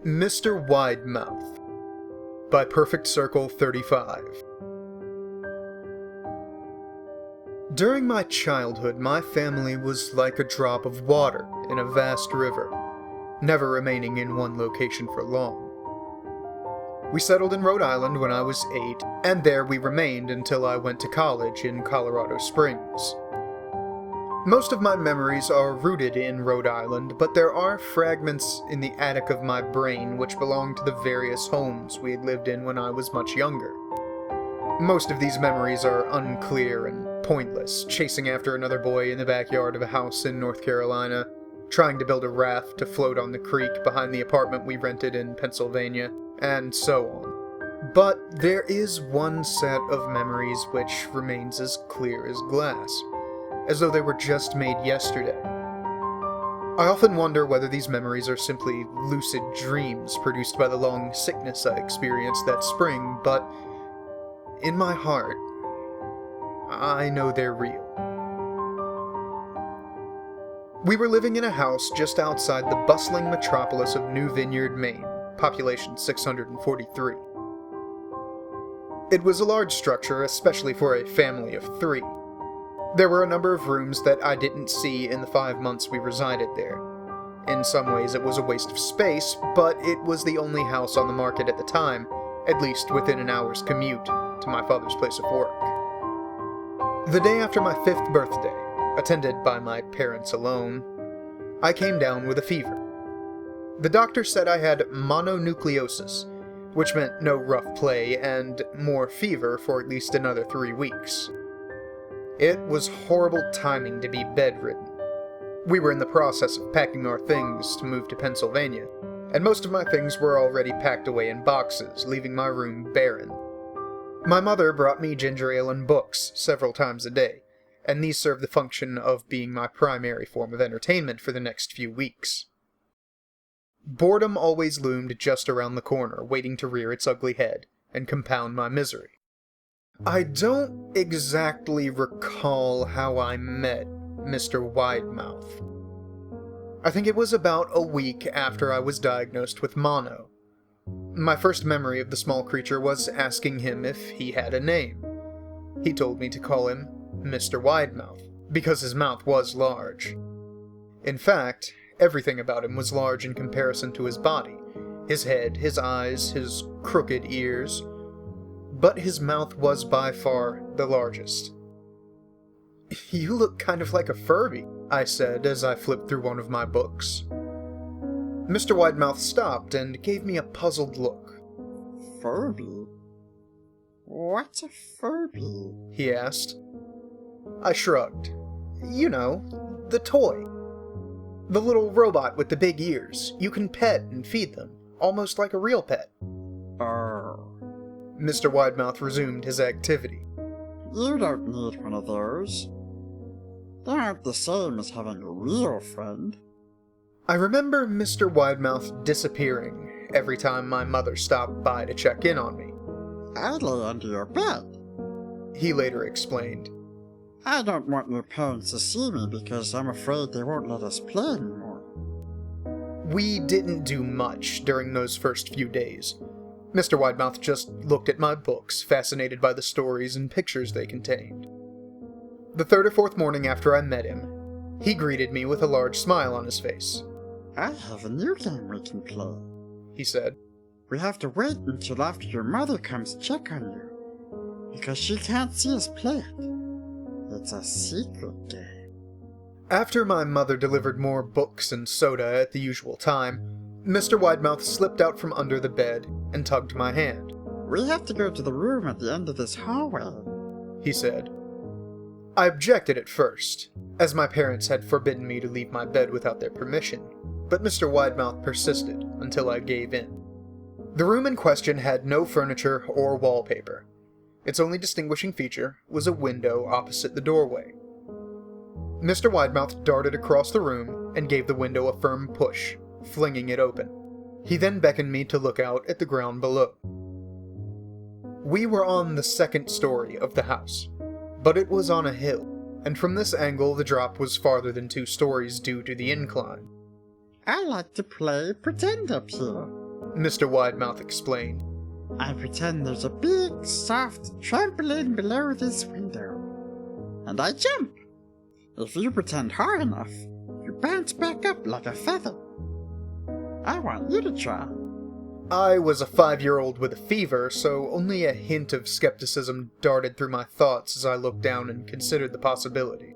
Mr. Widemouth by PerfectCircle35. During my childhood, my family was like a drop of water in a vast river, never remaining in one location for long. We settled in Rhode Island when I was 8, and there we remained until I went to college in Colorado Springs. Most of my memories are rooted in Rhode Island, but there are fragments in the attic of my brain which belong to the various homes we had lived in when I was much younger. Most of these memories are unclear and pointless, chasing after another boy in the backyard of a house in North Carolina, trying to build a raft to float on the creek behind the apartment we rented in Pennsylvania, and so on. But there is one set of memories which remains as clear as glass, as though they were just made yesterday. I often wonder whether these memories are simply lucid dreams produced by the long sickness I experienced that spring, but in my heart, I know they're real. We were living in a house just outside the bustling metropolis of New Vineyard, Maine, population 643. It was a large structure, especially for a family of 3. There were a number of rooms that I didn't see in the 5 months we resided there. In some ways it was a waste of space, but it was the only house on the market at the time, at least within an hour's commute to my father's place of work. The day after my 5th birthday, attended by my parents alone, I came down with a fever. The doctor said I had mononucleosis, which meant no rough play and more fever for at least another 3 weeks. It was horrible timing to be bedridden. We were in the process of packing our things to move to Pennsylvania, and most of my things were already packed away in boxes, leaving my room barren. My mother brought me ginger ale and books several times a day, and these served the function of being my primary form of entertainment for the next few weeks. Boredom always loomed just around the corner, waiting to rear its ugly head and compound my misery. I don't exactly recall how I met Mr. Widemouth. I think it was about a week after I was diagnosed with mono. My first memory of the small creature was asking him if he had a name. He told me to call him Mr. Widemouth, because his mouth was large. In fact, everything about him was large in comparison to his body, his head, his eyes, his crooked ears, but his mouth was by far the largest. "You look kind of like a Furby," I said as I flipped through one of my books. Mr. Widemouth stopped and gave me a puzzled look. "Furby? What's a Furby?" he asked. I shrugged. You know, the toy. The little robot with the big ears. You can pet and feed them, almost like a real pet. Oh. Mr. Widemouth resumed his activity. "You don't need one of those. They aren't the same as having a real friend." I remember Mr. Widemouth disappearing every time my mother stopped by to check in on me. "I lay under your bed," he later explained. "I don't want your parents to see me because I'm afraid they won't let us play anymore." We didn't do much during those first few days. Mr. Widemouth just looked at my books, fascinated by the stories and pictures they contained. The 3rd or 4th morning after I met him, he greeted me with a large smile on his face. "I have a new game we can play," he said. "We have to wait until after your mother comes to check on you, because she can't see us play it. It's a secret game." After my mother delivered more books and soda at the usual time, Mr. Widemouth slipped out from under the bed and tugged my hand. "We have to go to the room at the end of this hallway," he said. I objected at first, as my parents had forbidden me to leave my bed without their permission, but Mr. Widemouth persisted until I gave in. The room in question had no furniture or wallpaper. Its only distinguishing feature was a window opposite the doorway. Mr. Widemouth darted across the room and gave the window a firm push, flinging it open. He then beckoned me to look out at the ground below. We were on the 2nd story of the house, but it was on a hill, and from this angle the drop was farther than 2 stories due to the incline. "I like to play pretend up here," Mr. Widemouth explained. I pretend there's a big, soft trampoline below this window. And I jump. If you pretend hard enough, you bounce back up like a feather. I want you to try. I was a 5-year-old with a fever, so only a hint of skepticism darted through my thoughts as I looked down and considered the possibility.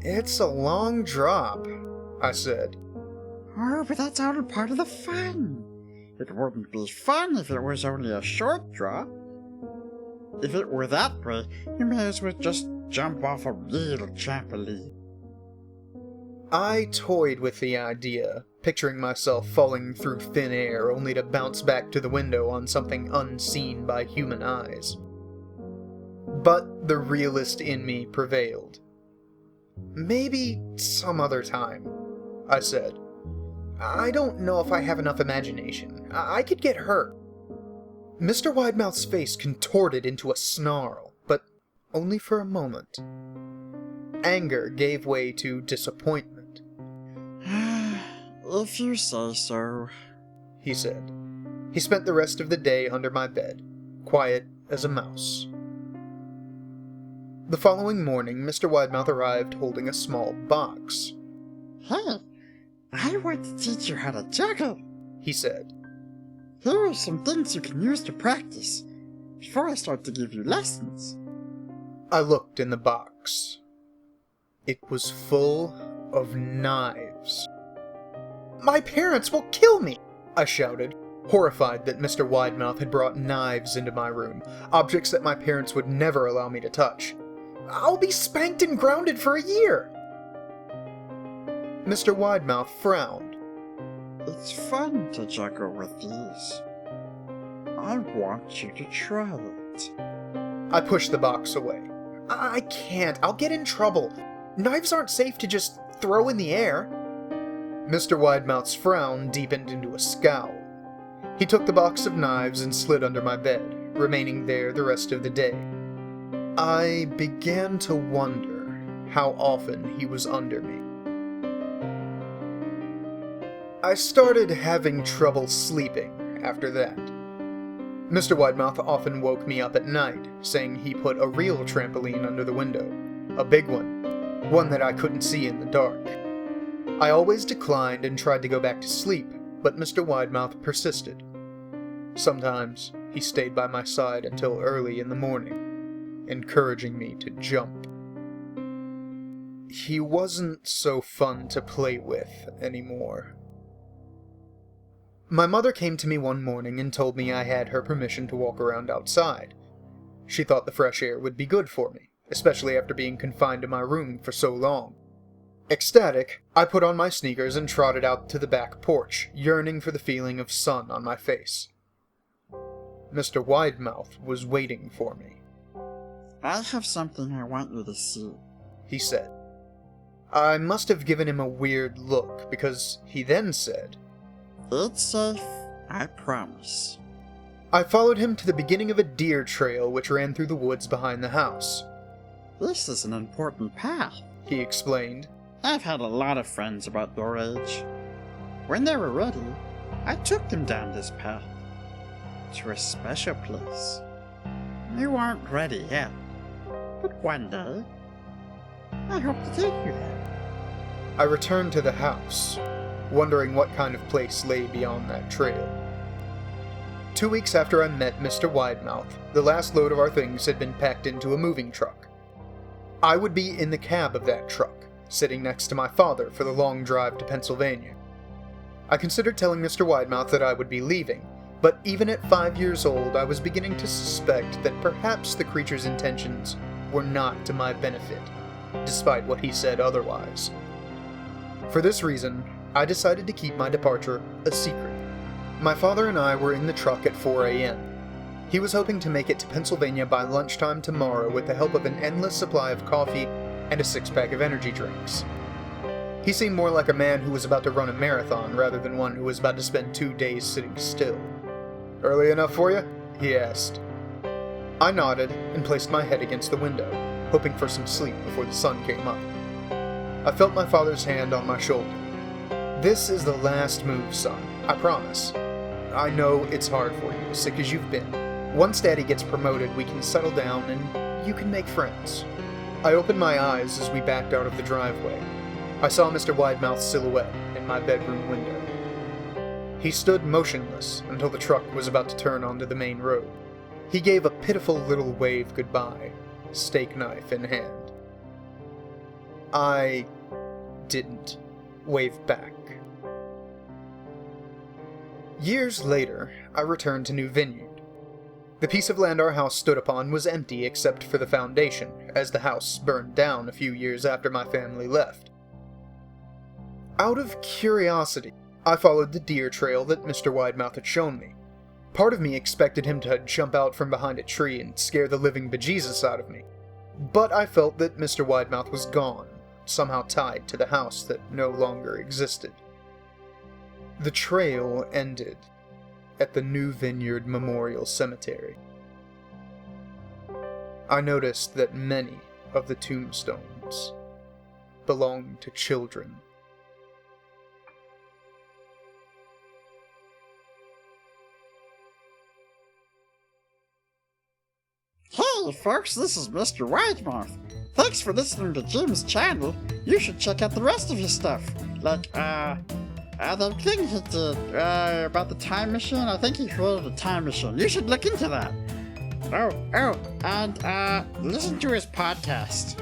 It's a long drop, I said. Oh, but that's all part of the fun. It wouldn't be fun if it was only a short drop. If it were that way, you may as well just jump off a real trampoline. I toyed with the idea, picturing myself falling through thin air only to bounce back to the window on something unseen by human eyes. But the realist in me prevailed. Maybe some other time, I said. I don't know if I have enough imagination. I could get hurt. Mr. Widemouth's face contorted into a snarl, but only for a moment. Anger gave way to disappointment. If you say so, he said. He spent the rest of the day under my bed, quiet as a mouse. The following morning, Mr. Widemouth arrived holding a small box. Hey, I want to teach you how to juggle, he said. Here are some things you can use to practice, before I start to give you lessons. I looked in the box. It was full of knives. My parents will kill me, I shouted, horrified that Mr. Widemouth had brought knives into my room, objects that my parents would never allow me to touch. I'll be spanked and grounded for a year. Mr. Widemouth frowned. It's fun to juggle with these. I want you to try it. I pushed the box away. I can't. I'll get in trouble. Knives aren't safe to just throw in the air. Mr. Widemouth's frown deepened into a scowl. He took the box of knives and slid under my bed, remaining there the rest of the day. I began to wonder how often he was under me. I started having trouble sleeping after that. Mr. Widemouth often woke me up at night, saying he put a real trampoline under the window. A big one that I couldn't see in the dark. I always declined and tried to go back to sleep, but Mr. Widemouth persisted. Sometimes he stayed by my side until early in the morning, encouraging me to jump. He wasn't so fun to play with anymore. My mother came to me one morning and told me I had her permission to walk around outside. She thought the fresh air would be good for me, especially after being confined to my room for so long. Ecstatic, I put on my sneakers and trotted out to the back porch, yearning for the feeling of sun on my face. Mr. Widemouth was waiting for me. I have something I want you to see, he said. I must have given him a weird look, because he then said, It's safe, I promise. I followed him to the beginning of a deer trail which ran through the woods behind the house. This is an important path, he explained. I've had a lot of friends about your age. When they were ready, I took them down this path, to a special place. You aren't ready yet, but one day, I hope to take you there. I returned to the house, wondering what kind of place lay beyond that trail. 2 weeks after I met Mr. Widemouth, the last load of our things had been packed into a moving truck. I would be in the cab of that truck, sitting next to my father for the long drive to Pennsylvania. I considered telling Mr. Widemouth that I would be leaving, but even at 5 years old I was beginning to suspect that perhaps the creature's intentions were not to my benefit, despite what he said otherwise. For this reason, I decided to keep my departure a secret. My father and I were in the truck at 4 a.m. He was hoping to make it to Pennsylvania by lunchtime tomorrow with the help of an endless supply of coffee and a 6-pack of energy drinks. He seemed more like a man who was about to run a marathon rather than one who was about to spend 2 days sitting still. Early enough for you? He asked. I nodded and placed my head against the window, hoping for some sleep before the sun came up. I felt my father's hand on my shoulder. This is the last move, son, I promise. I know it's hard for you, sick as you've been. Once Daddy gets promoted, we can settle down and you can make friends. I opened my eyes as we backed out of the driveway. I saw Mr. Widemouth's silhouette in my bedroom window. He stood motionless until the truck was about to turn onto the main road. He gave a pitiful little wave goodbye, steak knife in hand. I didn't wave back. Years later, I returned to New Vineyard. The piece of land our house stood upon was empty except for the foundation, as the house burned down a few years after my family left. Out of curiosity, I followed the deer trail that Mr. Widemouth had shown me. Part of me expected him to jump out from behind a tree and scare the living bejesus out of me, but I felt that Mr. Widemouth was gone, somehow tied to the house that no longer existed. The trail ended at the New Vineyard Memorial Cemetery. I noticed that many of the tombstones belonged to children. Hey folks, this is Mr. Widemouth. Thanks for listening to Jim's channel. You should check out the rest of his stuff. Like, the thing he did, about the time machine. I think he created a time machine. You should look into that. And listen to his podcast.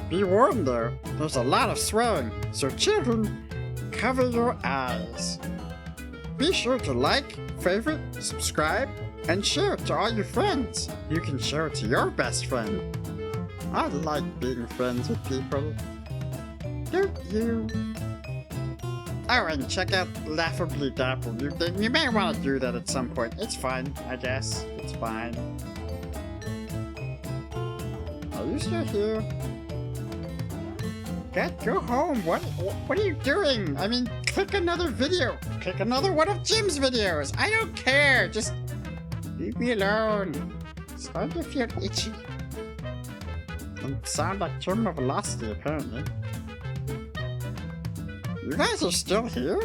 Be warned though, there's a lot of swearing, so children, cover your eyes. Be sure to like, favorite, subscribe, and share it to all your friends. You can share it to your best friend. I like being friends with people. Don't you? Oh, and check out Laughably Dapple. You may want to do that at some point. It's fine, I guess. It's fine. Are you still here? Dad, go home. What are you doing? I mean, click another video. Click another one of Jim's videos. I don't care. Just leave me alone. Starting to feel itchy. And sound like terminal velocity, apparently. You guys are still here?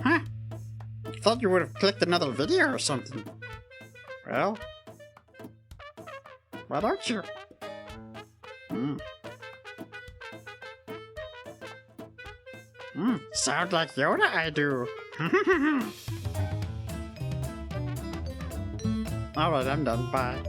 Huh. I thought you would have clicked another video or something. Well, why don't you? Sound like Yoda, I do. Alright, I'm done. Bye.